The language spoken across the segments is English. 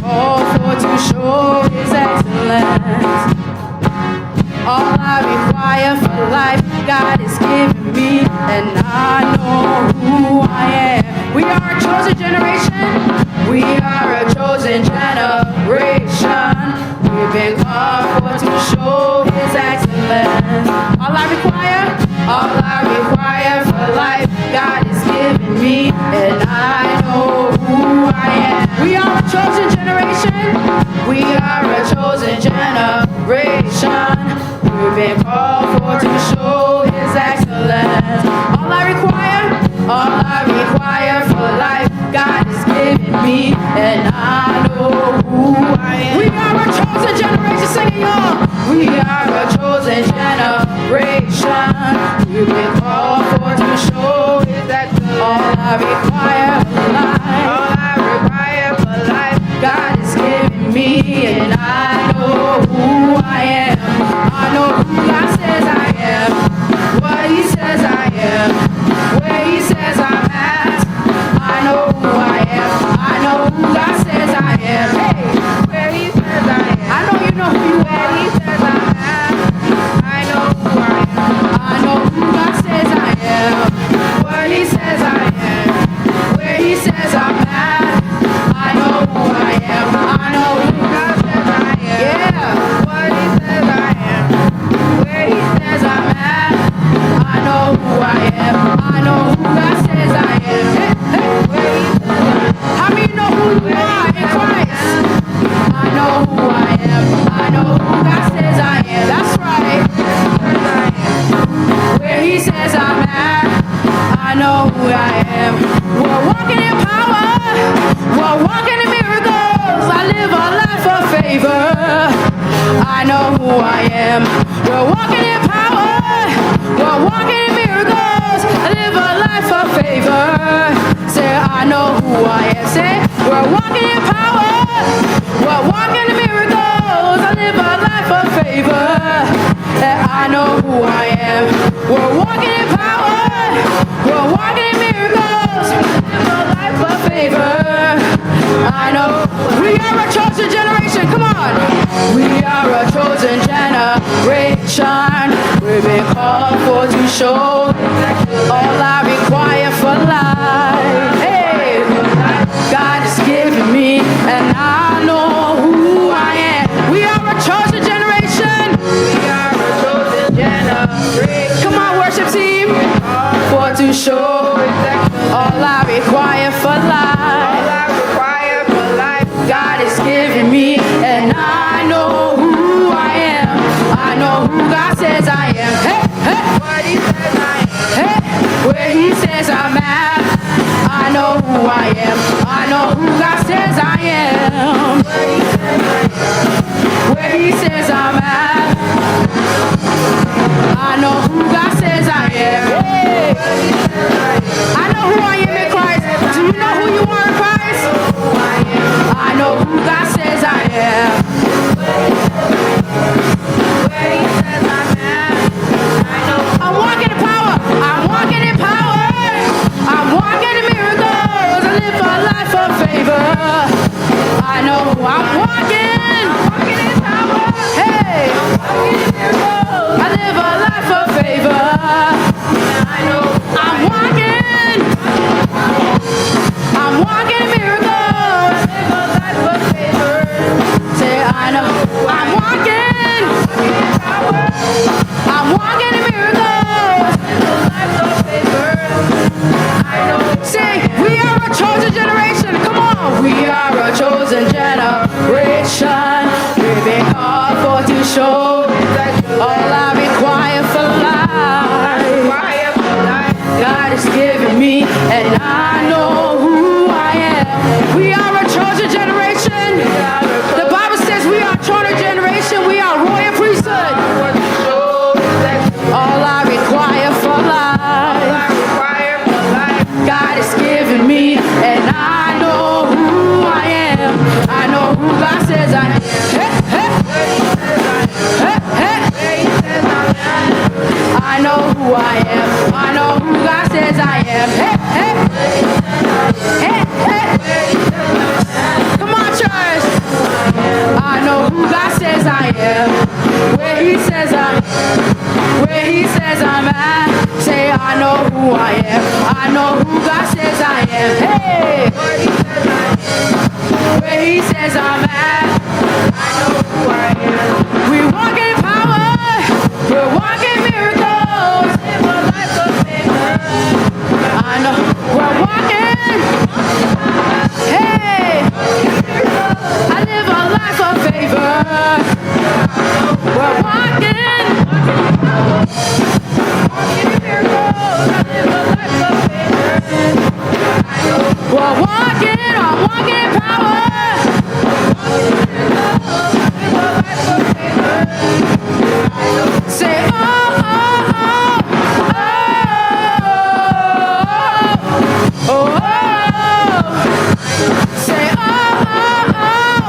called for to show His excellence. All I require for life, God has given me, and I know who I am. We are a chosen generation. We are a chosen generation. We've been called for to show His excellence. All I require for life, God has given me, and I know who I am. We are a chosen generation. We are a chosen generation. We've been called for to show His excellence. All I require for life, God has given me, and I know who I am. We are a chosen generation, sing it, y'all. We are a chosen generation. We've been called for to show His excellence. All I require for life, God has given me, and I know who I am. I know who God says I am, what He says I am, where He says I'm at. I know who I am. I know who God says I am. Hey, where He says I am. I know you know who you are. He says I'm at. I know who I am. I know who God says I am, what He says I am, where He says I'm at. I know who I am. I know who God says I am. Yeah, what He says I am, where He says I'm at. I know who I am. I know who God says I am. Hey, hey, where He says I am. How many know who you are in Christ? I know who I am. I know who God says I am. That's right. Where He says I'm at. I know who I am. We're walking in power. We're walking in miracles. I live a life of favor. I know who I am. We're walking in power. We're walking in miracles. I live a life of favor. Say, I know who I am. Say, we're walking in power. We're walking in miracles. I live a life of favor. And I know who I am. We're walking in power. We're walking in miracles. I live a life of favor. I know we are a chosen generation. Come on. We are a chosen generation. We've been called for to show all I require for life. Hey, God has given me, and I know who I am. We are a chosen generation. We are a chosen generation. Come on, worship team. For to show all I require for life. All I require for life, God has given me, and I know who I am. I know who God says I am. Hey, hey, what He says I am. Hey, where He says I'm at. I know who I am. I know who God says I am. Where He says I'm at. I know who God says I am. Hey. I know who I am in Christ. Do you know who you are in Christ? I know who God says I am. Where He says I'm at. I know. I'm walking in power. I'm walking in power. I'm walking in miracles. I live for life. at. I know who I am. We walk in power. We're walking miracles. Live a life of favor. I know we're walking. Hey, I live a life of favor. We're walking. Walking miracles. I live a life of favor. We're walking. I'm walking in power. Live a life of favor. Say oh oh oh oh oh. Say oh oh oh oh.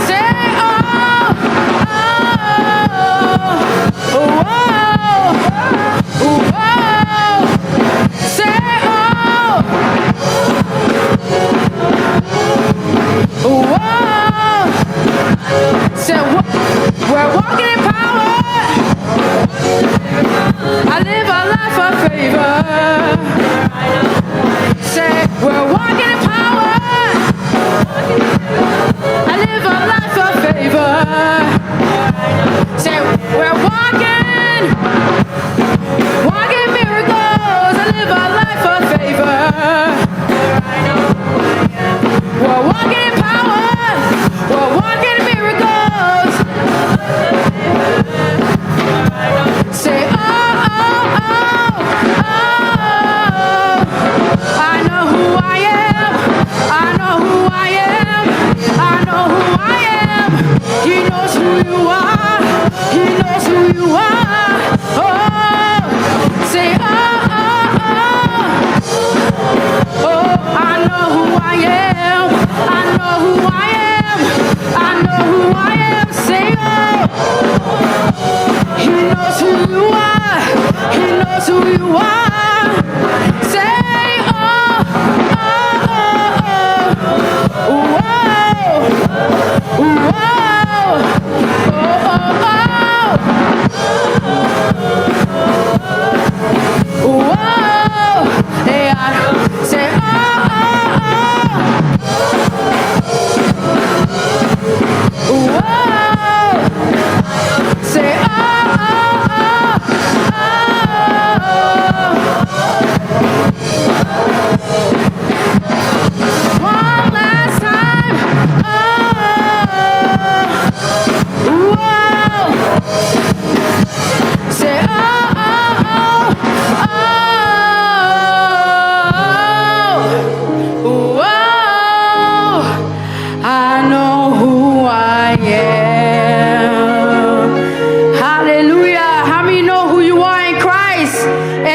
Say oh oh oh oh. Say oh. Say we're walking in power. I live a life of favor. Say we're walking in power. I live a life of favor. Say we're walking, walking miracles. I live a life of favor. We're walking in power. We're walking miracles. Say oh oh oh oh. I know who I am. I know who I am. I know who I am. He knows who you are. He knows who you are. Oh, say oh oh oh. Oh, I know who I am. I know who I am. I know who I am. Say oh. He knows who you are. He knows who you are. Say oh oh oh. Whoa. Whoa. Oh oh oh. Whoa. Yeah. Say oh oh oh. Whoa. Say oh oh. One last time. Oh. Whoa. Say oh oh oh. Whoa. I know who I am.